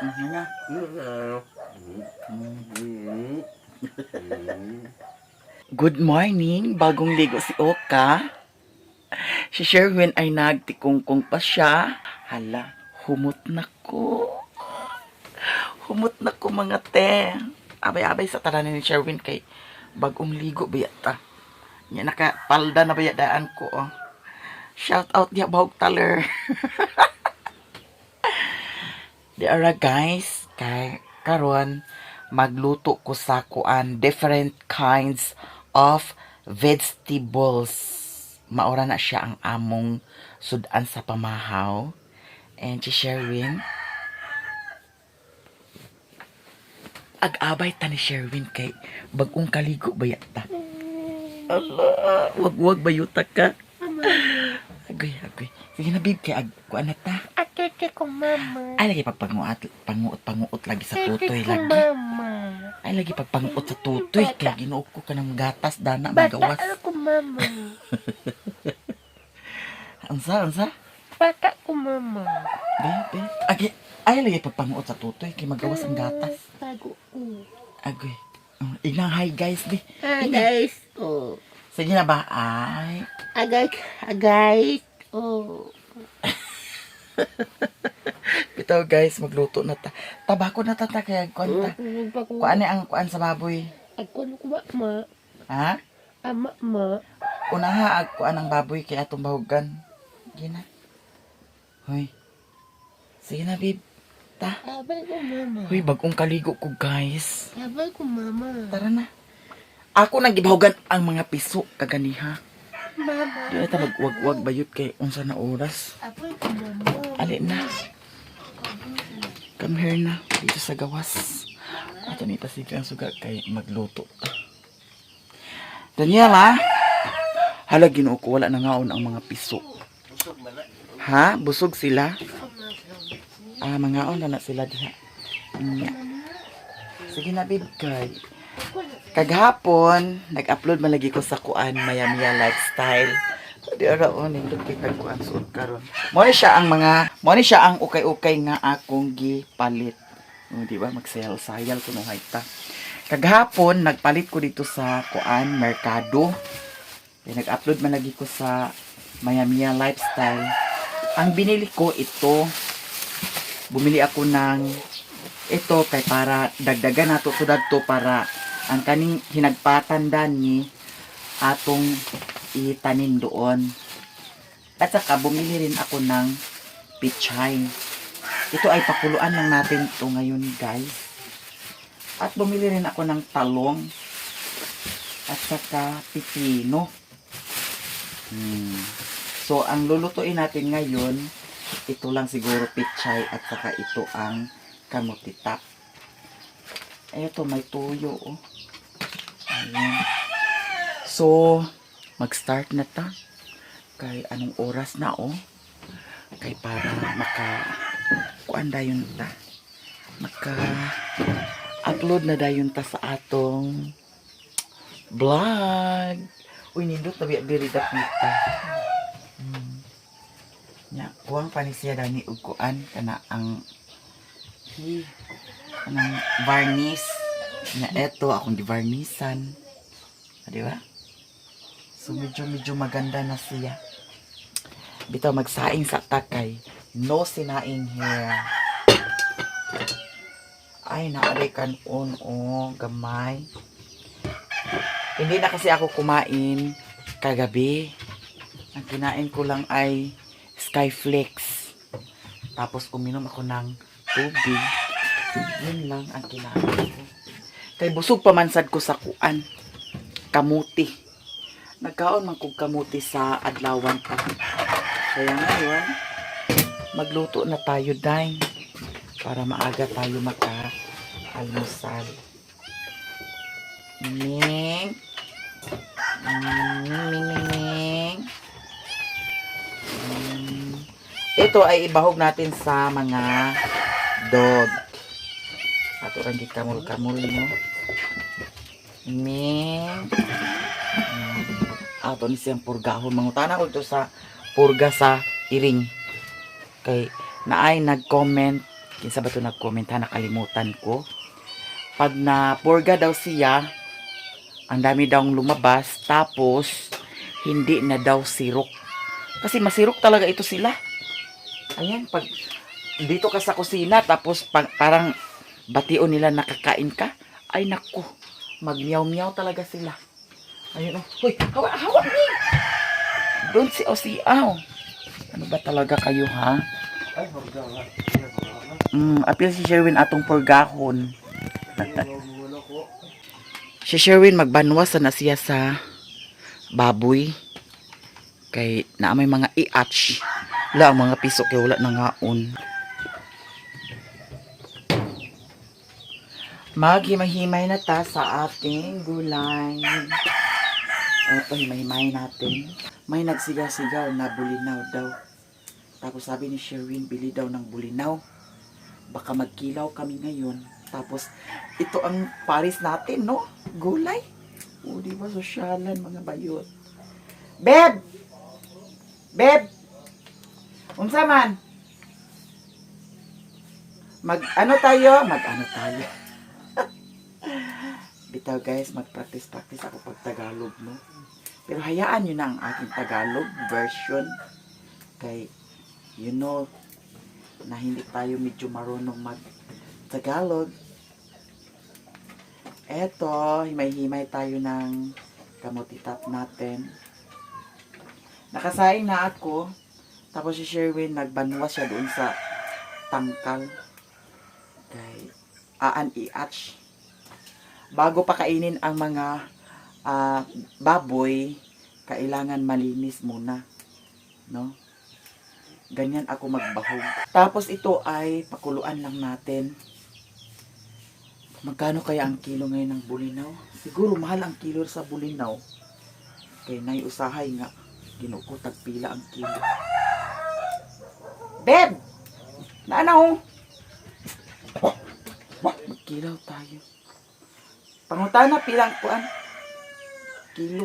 Nga. Good morning, bagong ligo si Oka. Si Sherwin ay nagtikungkong pa siya. Hala, humot na ko. Humot na ko mga te. Abay-abay sa taranan ni Sherwin kay bagong ligo bayata. Nya nakapalda na bayadaan ko oh. Shout out niya bahog taler. Di ara guys, kay karon magluto ko sa kuan different kinds of vegetables. Maura na siya ang among sudan sa pamahaw. And si Sherwin, ag-abay ta ni Sherwin kay bagong kaligo ba yata? Allah, wag bayutak ka. Agoy. Sige na bib kay kuan na ta. Atete ko mama. Ay lagi panguot lagi sa tutoy lagi. Mama. Ay lagi panguot sa tutoy kay ginuok ko ka ng gatas dana Bata magawas. ko mama. Ansa? Bata ko mama. Be. Ay lagi panguot sa tutoy kay magawas ang gatas. Bago ko. Agoy. Ignang hi guys be. Ah guys. Oh. Sige na ba? Ay. Guys. Oh. Bitaw guys, magluto na ta. Tabako na ta kaya kuan ta. Kuan ang kuan sa baboy. Ako ko ma. Ha? Ma. Unaha ag kuan ang baboy kay atong bahugan. Gina. Hoy. Sige na babe. Ta. Abay ko mama. Hoy, bagong kaligo ko guys. Abay ko mama. Tara na. Ako nang gibahugan ang mga piso kaganiha. Mama. Di ata magwag-wag bayot kay unsa na oras. Abay ko mama. Ali na. Come here na dito sa gawas. Ato ni pasig ang suga kay magluto ta. Daniela. Hala Ginoo ko wala na ngaon ang mga piso. Ha? Busog sila? Mangaon na sila diha. Sige na babe kay. Kaghapon, nag-upload malagi ko sa kuan Maya Lifestyle. Di ara on nindot kay kuan suot karon. Mo ni siya ang ukay-ukay nga akong gipalit. Di ba magsayal-sayal ko no hayta. Kaghapon nagpalit ko dito sa kuan Mercado. Nag-upload malagi ko sa Maya Lifestyle. Ang binili ko ito. Bumili ako ng ito kay para dagdagan nato sudad to para ang kaning hinagpatan ni atong itanim doon. At saka bumili rin ako ng pichay. Ito ay pakuluan lang natin ito ngayon guys. At bumili rin ako ng talong. At saka pipino. So ang lulutuin natin ngayon, ito lang siguro pichay at saka ito ang kamutitap. Ito may tuyo oh. Ayan. So, mag-start na ta. Kay anong oras na oh. Kay para kuan dayon ta. Upload na dayon ta sa atong vlog. Uy, nindot na diri dapita. Nya, kuwang panisya dani ug kuan kana ang anong varnish. Nya eto akong givarnisan. Di ba? So medyo maganda na siya. Bitaw magsaing sa takay. No sinaing here. Ay naari kanon gamay. Hindi na kasi ako kumain kagabi. Ang kinain ko lang ay Skyflakes. Tapos uminom ako ng tubig. Yun lang ang kinain ko. Kay busog pamansad ko sa kuan. Kamuti. Nagkaon man kog kamuti sa adlawan pa. Kaya ngayon, magluto na tayo day. Para maaga tayo maka-almusal. Ming. Ito ay ibahog natin sa mga dog. Ato lang gikamul-kamul mo. Ato ni siyang purgahon. Mangutana ko ito sa purga sa iring. Kay naay nag-comment Kinsa ba ito nag-comment ha? Nakalimutan ko. Pag na purga daw siya, ang dami daw lumabas, tapos hindi na daw sirok. Kasi masirok talaga ito sila. Ayan, pag dito ka sa kusina, tapos parang bation nila nakakain ka, ay naku, magmiyaw-miyaw talaga sila. Ayun oh. Hoy, hawak ni! Doon si Osiaw. Ano ba talaga kayo ha? Apil si Sherwin atong purgahon. Si Sherwin magbanwas na siya sa baboy. Kay na may mga iatch. Wala ang mga piso kay wala nangaon. Maghimay-himay na ta sa ating gulay. Eto, himay-himay natin. May nagsigaw-sigaw na bulinaw daw. Tapos sabi ni Sherwin, bili daw ng bulinaw. Baka magkilaw kami ngayon. Tapos, ito ang paris natin, no? Gulay. O, di ba, sosyalan, mga bayot. Beb! Beb! Unsa man? Mag-ano tayo? Bitaw guys, mag-practice ako pag Tagalog, no? Pero hayaan nyo na ang aking Tagalog version. Kay, you know, na hindi tayo medyo marunong mag-Tagalog. Eto, himay-himay tayo ng kamutitap natin. Nakasaing na ako. Tapos si Sherwin, nagbanwas siya doon sa tangkal. Kay, iatch. Bago pa kainin ang mga baboy, kailangan malinis muna. No? Ganyan ako magbahog. Tapos ito ay pakuluan lang natin. Magkano kaya ang kilo ngayon ng bulinaw? Siguro mahal ang kilo sa bulinaw. Kaya naiusahay nga. Ginukutag pila ang kilo. Beb! Naanaw! Magkilaw tayo. Pangutana pilang kuan? Kilo.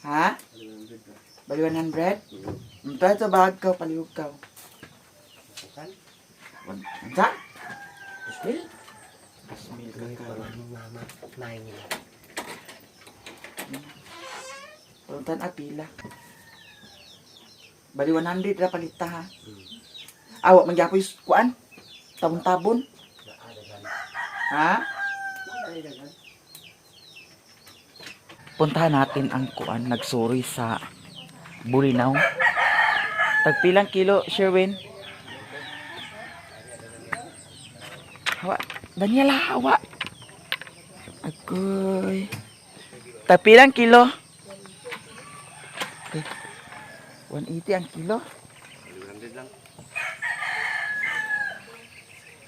Ha? Bali 100? Ito ito bahag ka, palihog ka. Unsa? Ismil? Ismil ka karon. Pangutana pila. Bali 100 ra palita ha. Awa magyapoy kuan? Tabon-tabon. Ha? Puntahan natin ang kuan, nagsuri sa bulinaw. Tagpilang kilo, Sherwin? Hawa, Daniela, hawa. Agoy. Tagpilang kilo? Okay. 180 ang kilo? 100 lang.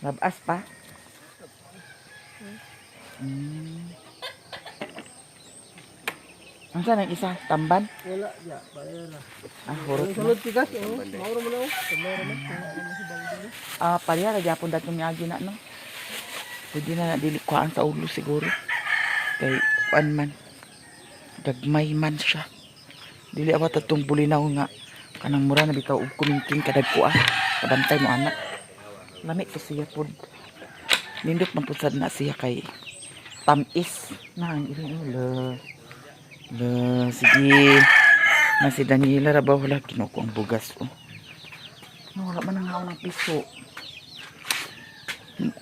Labas pa? Ang saan ang isa? Tamban? Wala, ya, baya na. Hurot na. Sulod tigas, mauro mo na, mauro mo. Pareha, nagyapon datong niagi na, no? Pwede na dili kuhaan sa ulo siguro. Kay, kuan man. Dagmay man siya. Dili awat atong bulinaw nga. Kanang mura na bitaw og kumingking kadag kuha. Kabantay mo anak. Lami to siya pod. Nindot man pud sad na siya kay tamis. Nang ilo. Sige. Na si Daniela ra ba wala kinuko ang bugas oh. No, wala man ang haw ng piso.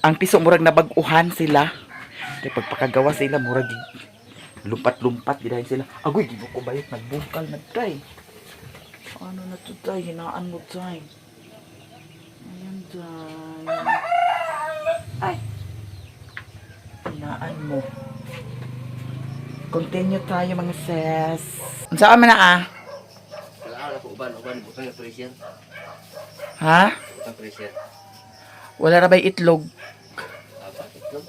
Ang piso murag nabag-uhan sila. Kaya pagpakagawa sila murag lumpat-lumpat gidahin sila. Agoy, di ko bayot nagbungkal na tay. Ano na to tay? Hinaan mo tay. Ayan tay. Ay. Hinaan mo. Continue tayo mga sis. Saan man na Wala ako uban butang na pressure. Ha? Butang pressure. Wala ra bay itlog. Apa itlog?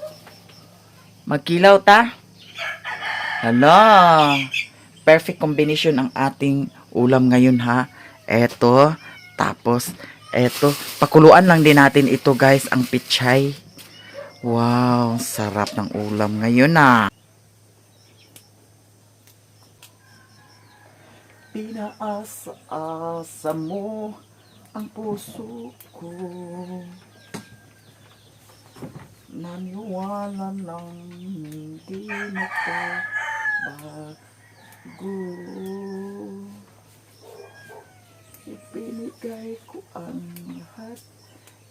Magkilaw ta? Hala. Perfect combination ang ating ulam ngayon ha. Eto. Tapos, eto. Pakuluan lang din natin ito guys, ang pichay. Wow, sarap ng ulam ngayon ah. Pinaasa-asa mo ang puso ko. naniwala lang hindi magbabago. Ipinigay ko ang lahat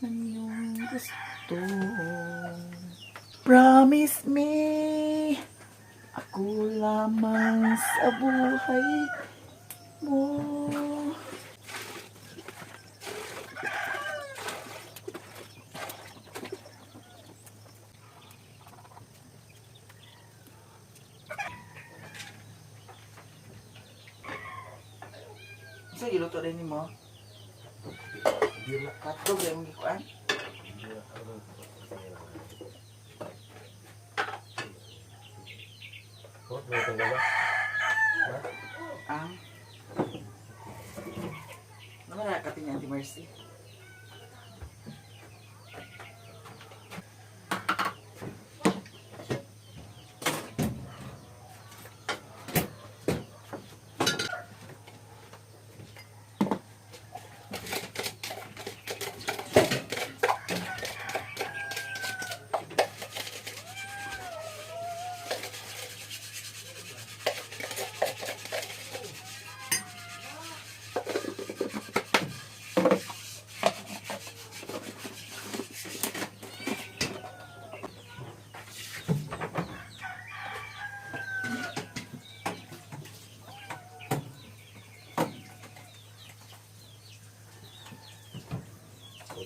ng iyong gusto. Promise me, ako lamang sa buhay mo. Sa giluto din mo? Katog yung gikuan? Ang naman nakakating ni Auntie Mercy.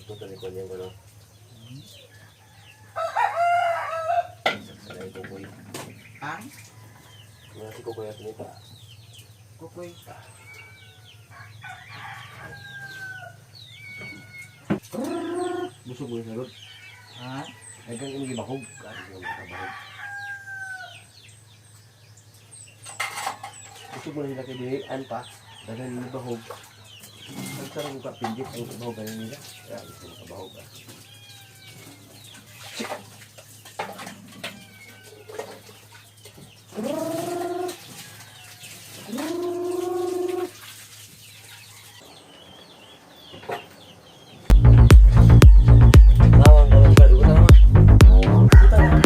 Ito talikon yung ano. Sanay ko boy. Ang Nasi ko kaya tinita. kukoy. Busog mo yung sagot. Ha? Hanggang yung gibahog. Kasi yung makabahog. Busog mo na sila kay Dinian pa. Dagan yung bahog. Nagsarang ko ka pinggit ang bahog ka nila. Kaya gusto makabahog ka. Tawang ka lang ba? Ibu tawang.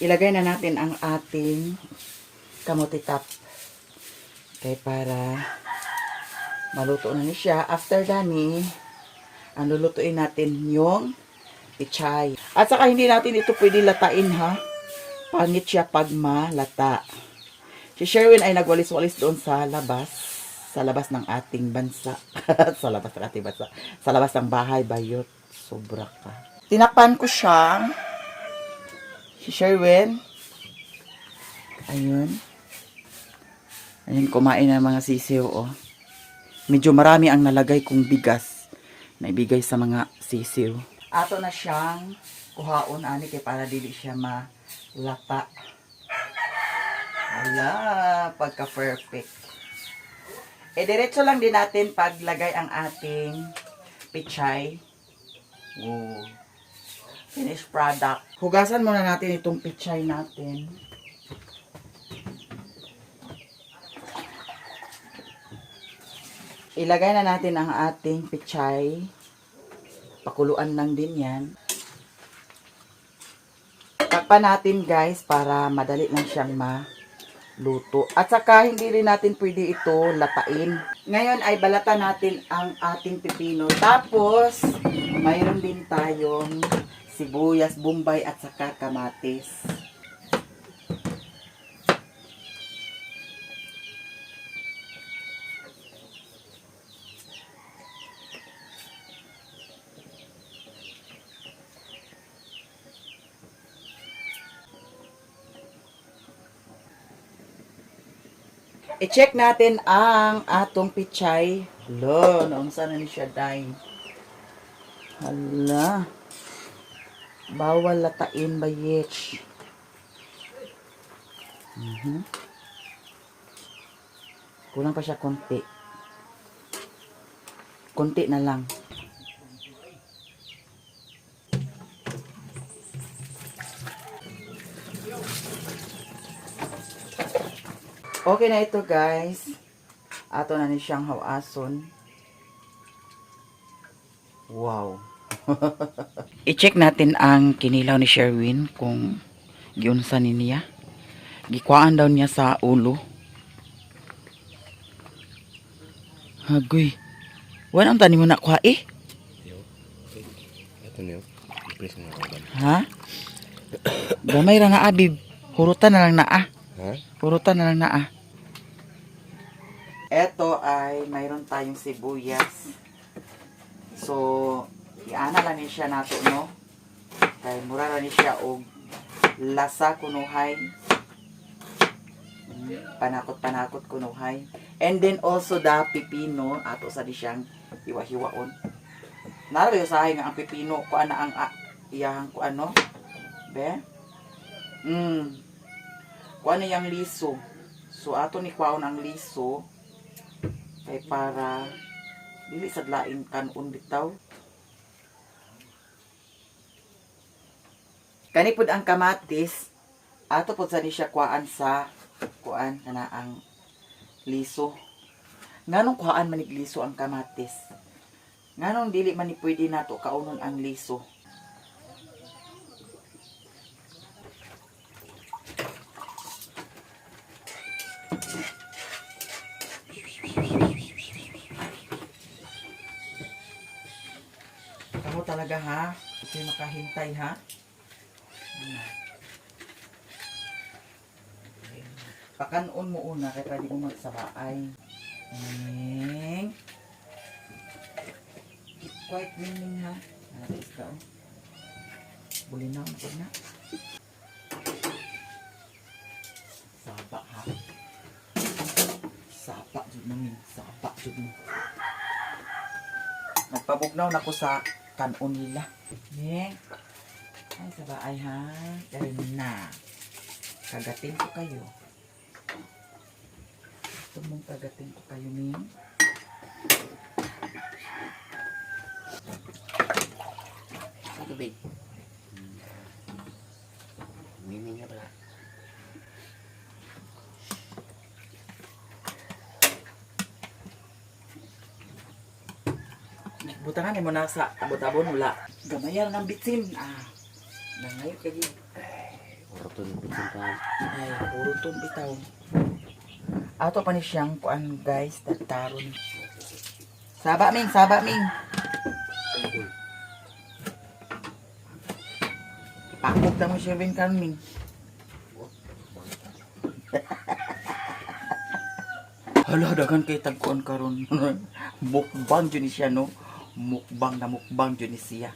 Ilagay na natin ang ating kamote top. Okay, para maluto na siya. After dani, ang lulutuin natin yung pichay. At saka hindi natin ito pwede latain ha. Pangit siya pag malata. Si Sherwin ay nagwalis-walis doon sa labas. Sa labas ng ating bansa. Sa labas ng ating bansa. Sa labas ng bahay, bayot. Sobra ka. Tinapan ko siya. Si Sherwin. Ayun. Ayun, kumain na mga sisiw, oh. Medyo marami ang nalagay kong bigas na ibigay sa mga sisiw. Ato na siyang kuhaon, ani, kay para dili siya malata. Hala, pagka-perfect. Diretso lang din natin paglagay ang ating pichay. Oh. Finished product. Hugasan muna natin itong pichay natin. Ilagay na natin ang ating pichay. Pakuluan lang din yan. Takpan natin guys para madali lang siyang maluto. At saka hindi rin natin pwede ito latain. Ngayon ay balatan natin ang ating pipino. Tapos mayroon din tayong sibuyas, bombay at saka kamatis. I-check natin ang atong pichay. Lo, naunsa na ni siya dahil. Hala. Bawal latain bayech. Kulang pa siya konti. Konti na lang. Okay na ito guys. Ato na ni siyang hawason. Wow. I-check natin ang kinilaw ni Sherwin kung giunsa ni niya. Gikuhaan daw niya sa ulo. Hagoy. Wan ang tanim mo na kuha eh. Ito niyo. Please na ako. Ha? Gamay ra nga abib. Hurutan na lang na ah. Ha? Hurutan na lang na ah. Ito ay mayroon tayong sibuyas. So, iana lang ni siya nato, no? Kay mura ra ni siya og lasa kunuhay. Panakot-panakot kunuhay. And then also the pipino ato sa di siyang hiwa-hiwaon. Nara yung sahay nga ang pipino ko ana ang iyang ko ano? Be? Kuha na yung liso. So, ato ni kwaon ang liso. Kay para dili sad laing kanon bitaw. Kani pud ang kamatis. Ato pud sa ni siya kuhaan sa kuan kana ang liso. Nganong kuhaan manig liso ang kamatis? Nganong dili man ni pwede nato kaunon ang liso? Kamu talaga ha? Ito yung makahintay ha? Pakanon mo una kaya pwede mo magsabaay. Keep quiet Ning ha? Natis ka oh. Bulinaw na. Saba ha? Saba jud namin. Saba jud mo. Nagpabugnaw na ko sa kanon nila. Ning. Ay, sabaay ha. Dahil na. Kagatin ko kayo. Gusto mong kagatin ko kayo, Ning. Ito, babe. Mimi nga pala. Butangan mo na sa abot-abon wala. Gamayan ng bitsin. Nangayo kayo. Oroton pinsan. Ay, uruton bitaw. Ato pa ni siyang kuan guys, tagtaron. Saba Ming. Pakog na mo Sherwin karon Ming. Hala, dagan kay tagkuan karon. Mukbang jud ni siya no. Mukbang jud ni siya.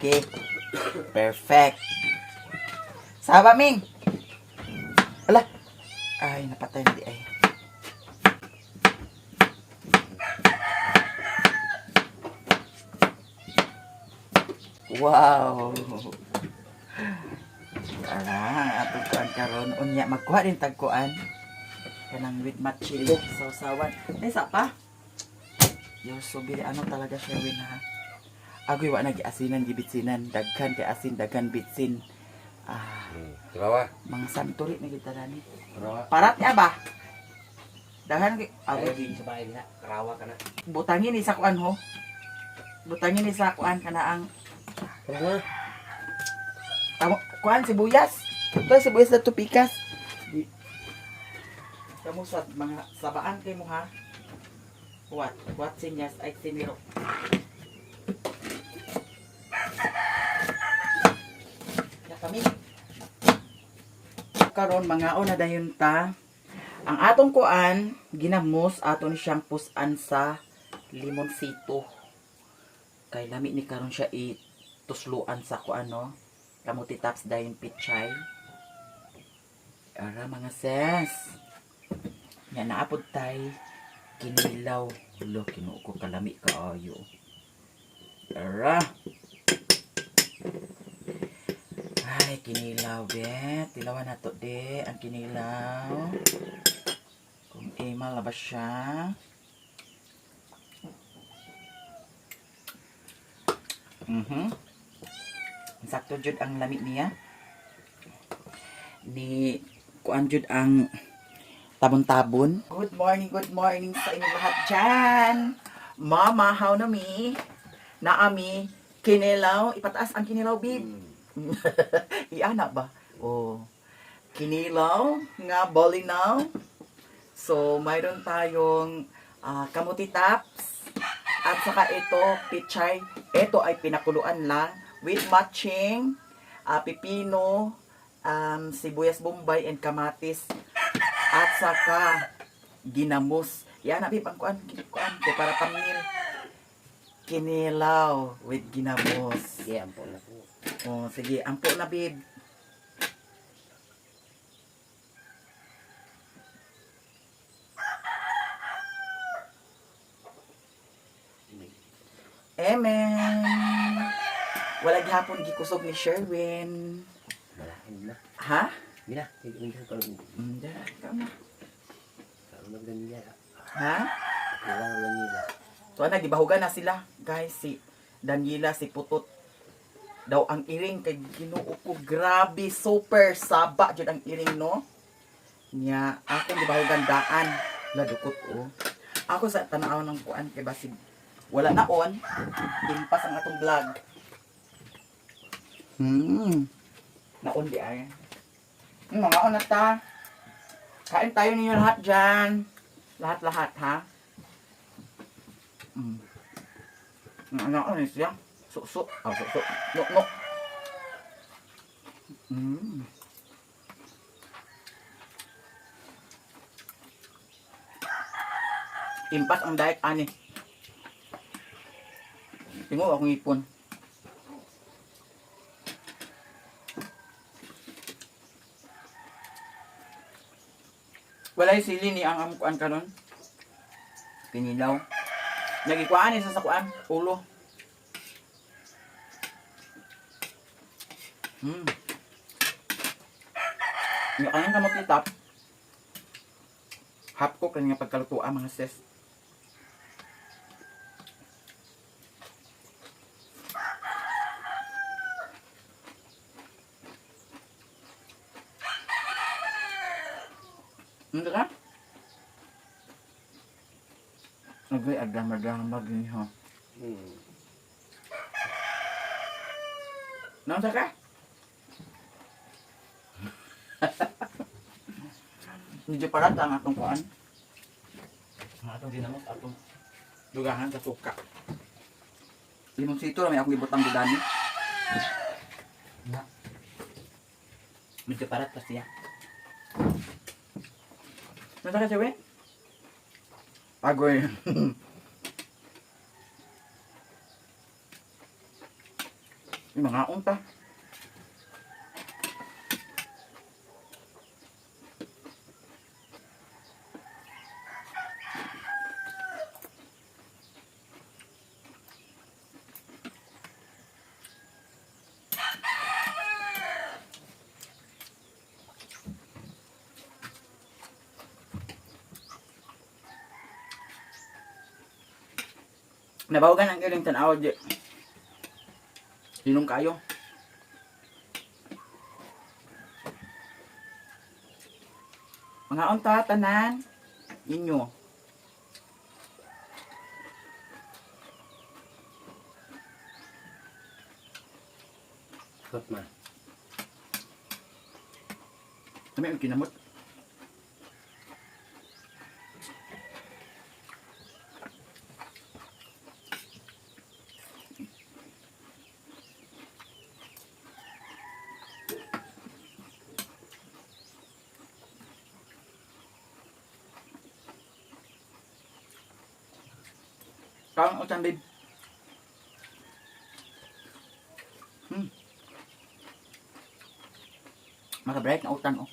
Okay. Perfect. Saba Ming. Ala. Ay, napatay na di ay. Wow. Atong kuan karon unya magkuha din tagkuan. Kanang with machili sausawan. Ay sa pa. Yo so bili ano talaga Sherwin ha. Agoy wa nag-asinan gibitsinan, daghan kay asin, daghan bitsin. Trawa. Mga santuri na kita dani. Trawa. Parat ya ba? Daghan kay Ay, di sa bahay na. Trawa ka na. butangin ni sa kuan ho. Butangin ni sa kuan kana ang Trawa. kuan sibuyas. Ito sibuyas na tupikas. Kamu sa mga sabaan kay mo ha. What sinyas ay siniro. Kami karon mga na dayon ta ang atong kuan ginamos aton siyang pusan sa limonsito kay lami ni karon siya itusluan sa kuan no Kamuti taps dayon pichay. Ara mga sis. Nga naapod tay. Kinilaw. Ulo, kinuo ko kalami kaayo. Ara. Ay, kinilaw, bet. Tilawan na to, de. Ang kinilaw. Kung ema ba siya. Sakto jud ang lamig niya. Ni kuan jud ang tabon-tabon. Good morning sa inyo lahat dyan. Mama, how na mi? Naami, kinilaw. Ipataas ang kinilaw, babe. Iana ba? Oh. Kinilaw, nga bolinaw. So, mayroon tayong kamuti taps. At saka ito, pichay. Ito ay pinakuluan lang with matching pipino, sibuyas bombay, and kamatis. At saka ginamos. Yan, abib, ang kuan. Para pamil. Kinilaw with ginamos. Sige, ampo na po. Oh, sige, ampo na, babe. Amen. Wala gihapon gikusog ni Sherwin. Malaking na. Ha? Mila, hindi ko kalong. Hindi, tama. Kalong nagdaniya. Ha? Kailangan lang nila. So, gibahugan na sila. Guys, si Daniela, si Putot. Daw ang iring kay Ginoo ko. Grabe, super saba jud ang iring, no? Nya, akong gibahugan daan. Ladukot, oh. Ako sa tanaw ng kuan kay basig wala na on. Impas ang atong vlog. Naon di ay. Mga on na ta. Kain tayo ninyo lahat dyan. Lahat-lahat, ha? Ano siya? Suso. Suso. No. Impas ang diet, ani. Tingo akong ipon. Walay sili ni ang amukuan karon. Kinilaw. Nagikuan ni sa sakuan, ulo. Yung anong kamot ni tap. Hap ko kanya pagkalutuan mga sis. Hindi ka? Nagay agam-agam gini ha. Nasa ka? Medyo parat ang atong kuan. Ang atong ginamot, atong dugahan sa suka. Limong sito na may akong ibutang dudani. Medyo parat pa siya. Nasa ka siya, we? Agoy. Yung mga unta. Nabawagan ang ilang tanaw di. Inom kayo. Mga unta tanan inyo. Kot man. Kami ang kinamot. Kang utang babe. Maka-bright na utan, oh.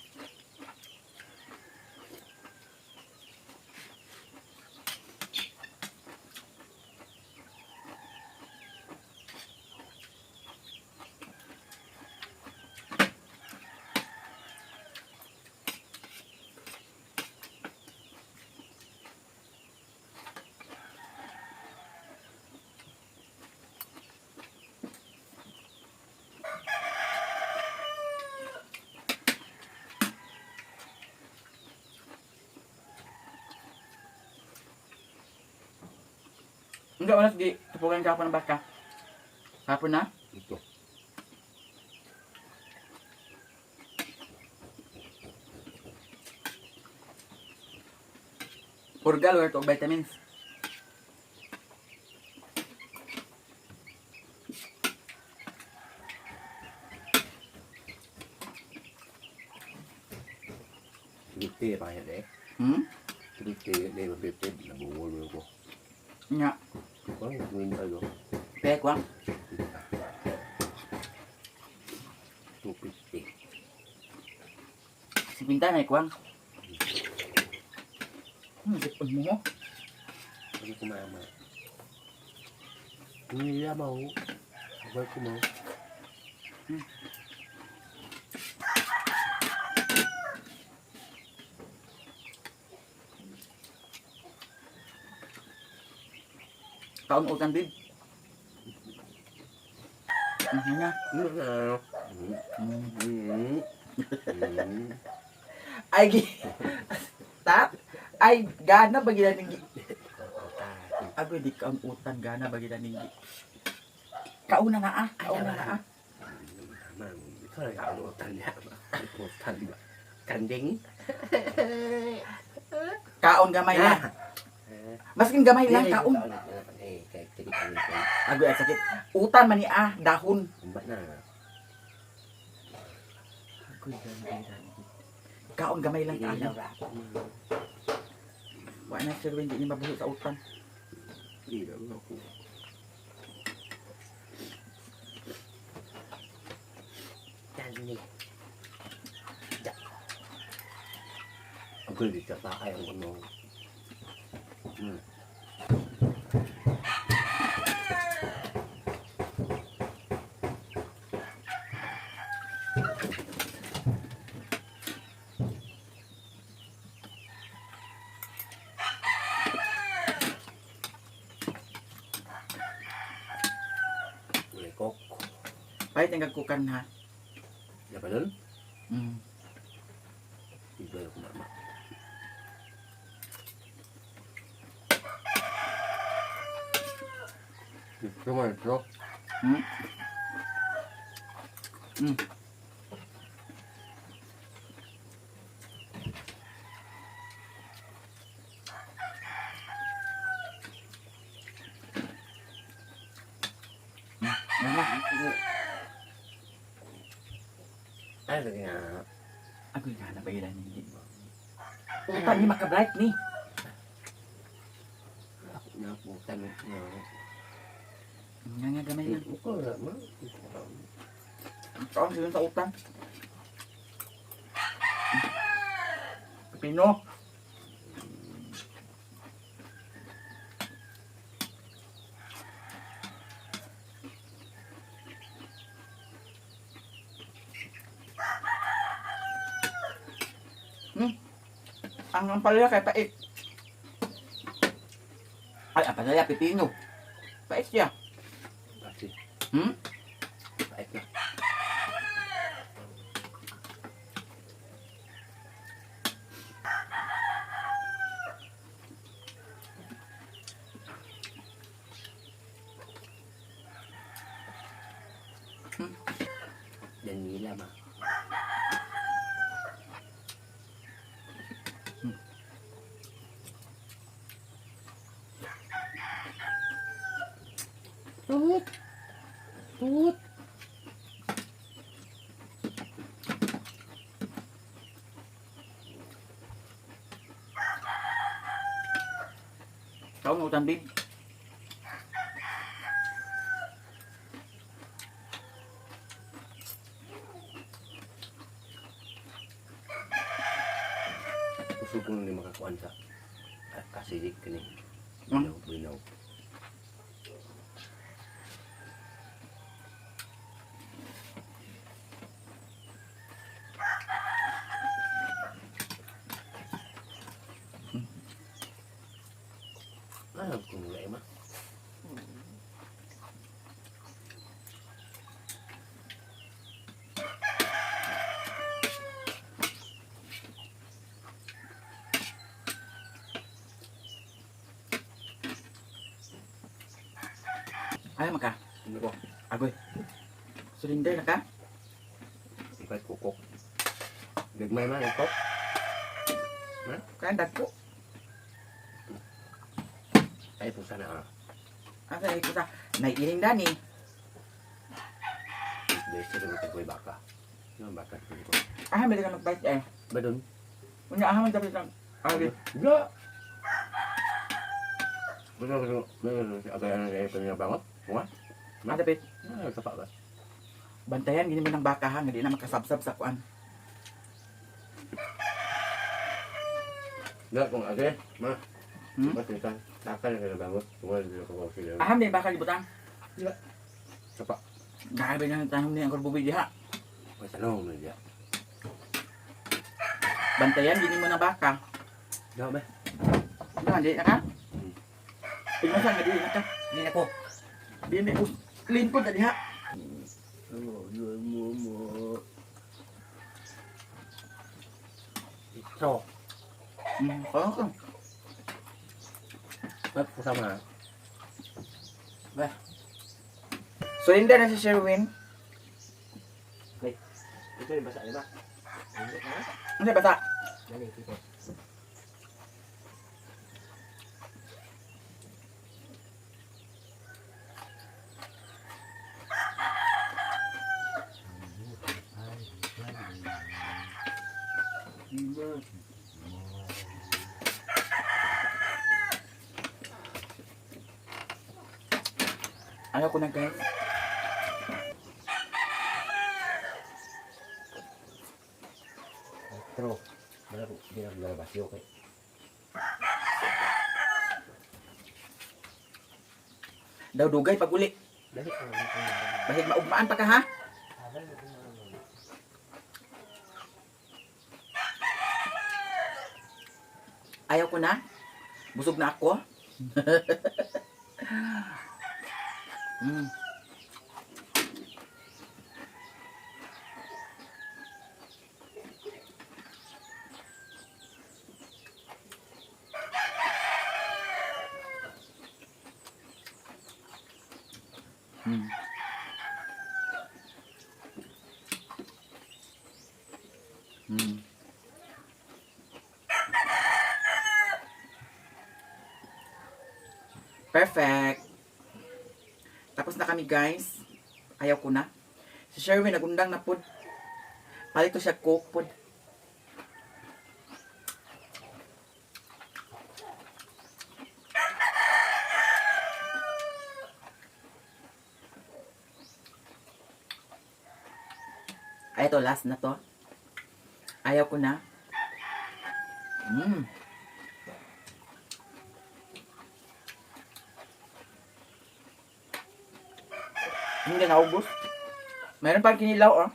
Enggak, malas di tupukan kapon ng baka. Kapon na? Ito. Purgal or to vitamins. Piti pa yan eh. Hmm? Piti, hindi ba piti? Nabungol ko. Nga. Kung gawin tayo. Pek, wang. 250. Si Pinta na ikwang. Sipon mo. Hindi ko mama. Hindi niya mau. Abay ko mau. Kaon utan bib. Nga. Ay gi. Tap. Ay gana bagi na ning. Agoy di kaon utan gana bagi na ning. Kauna na ah. Kauna na ah. Ito na kautan niya. Kautan ba? Kanding? Kaon gamay lang. Maskin gamay lang kaon. Agoy ay sakit. Utan man ni ah dahon. Ba't na? Agoy gamay lang. Kaon gamay lang kaon. Wala na sir hindi ni mabuhi sa utan. Hindi lang ako. Dali. Ako dito sa ayaw ko no. Boleh kok. Pahit ang kukan ha. Ya balon? Hmm. Iba ako mama. Ito man ito. Hmm. Hmm. Ay, lagi nga. Agoy nga na ba ilan hindi? Utan ni maka-bright ni. Naputan na. Nga gamay lang. Ito na ma. Kaon sila sa utan. Pino. Ang ampalaya kay pait. Ay, ampalaya pipino. Pait siya. Pasti. Hmm? Baik na. Dan nila ma. Tut. Tut. Kaon utan bib. Busog ko ni makakuan sa kasidik kini. Hmm? Binaw. Alam ko nila ima. Ay, maka. Hindi ko. Agoy. Surinder na ka? Kahit kukok. Gagmay man ito. Kaya dagko. Ay po sana ah. Asa ko sa naiiring dani. Dahil sila ko tagoy baka. Yung baka ko. Ah, may ka magbait eh. Ba doon? Unya ah, may dapat lang. Agay. Ga! Betul. Agak yang kayak punya banget. Wah, Ah, dapat. tepat lah. Bantayan gini mo ng baka ha, hindi na makasabsab sa kuan. Enggak, kung ada, mah. Hmm? Mas kita takkan yang kena bangun. Cuma dia ke bawah sini. Ah, may baka gibutang. Tepat. Grabe na tanong ni ang korbubi diha. Mas ano dia. Bantayan gini mo ng baka. Enggak, mah. Ano, hindi na ka? Tingnan nga di na ka. Ini aku. Di na us. Lingkod na diha. Oh, jual momo. Itu. Oo ko. Ba't sama? Bah. Surrender na si Sherwin. Itu yang basah ba? Ano bata? Dali, kita. Ayaw ko na guys. Terus, baru dia lalabas yun kay. Daw dugay pag uli. Dali, Bahig maugmaan pa ka ha. Ayaw ko na. Busog na ako. mm. Mm. Mm. Perfect. Tapos na kami guys. Ayaw ko na. Si Sherwin nagundang na pod. Palit ko siya coke pod. Ay, ito last na to. Ayaw ko na. Hindi na ubos. Meron pang kinilaw, oh.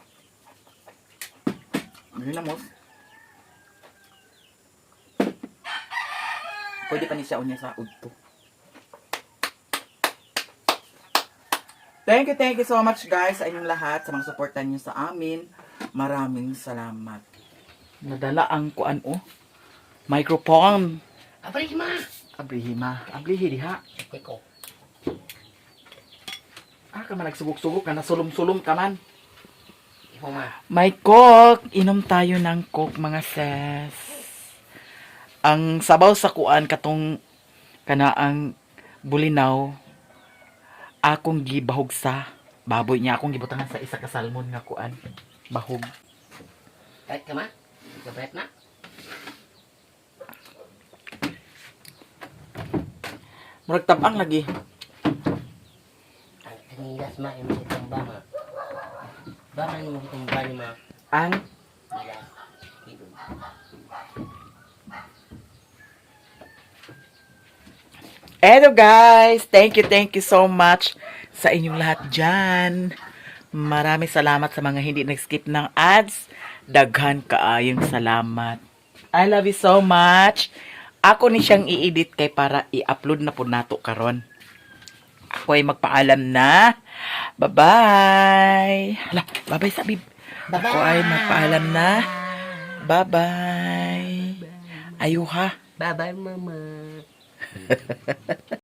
Hindi na mos. Pwede pa ni siya unya sa udto. Thank you so much guys sa inyong lahat, sa mga supportan niyo sa amin. Maraming salamat. Nadala ang kuan, oh. Microphone. Abrihima. Ablihi diha. Kiko. Ah, ka man nagsugok-sugok ka na sulom-sulom ka man. Ihoma. May coke. Inom tayo ng coke mga ses. Ang sabaw sa kuan katong kanaang bulinaw. Akong gibahog sa baboy niya. Akong gibutangan sa isa ka salmon nga kuan. Bahog. Kahit ka ma? Kabret na? Murag tabang lagi. Ang tinilas ma, yung itong ba ma? Bakit mo itong ba ni ma? Ang Nilas. Ito. Hello guys, thank you so much sa inyong lahat dyan. Maraming salamat sa mga hindi nag-skip ng ads. Daghan kaayong salamat. I love you so much. Ako ni siyang i-edit kay para i-upload na po nato karon. Ako ay magpaalam na. Bye-bye. Hala, bye-bye Sabib. Ako ay magpaalam na. Bye-bye. Ayuha. Bye-bye, mama.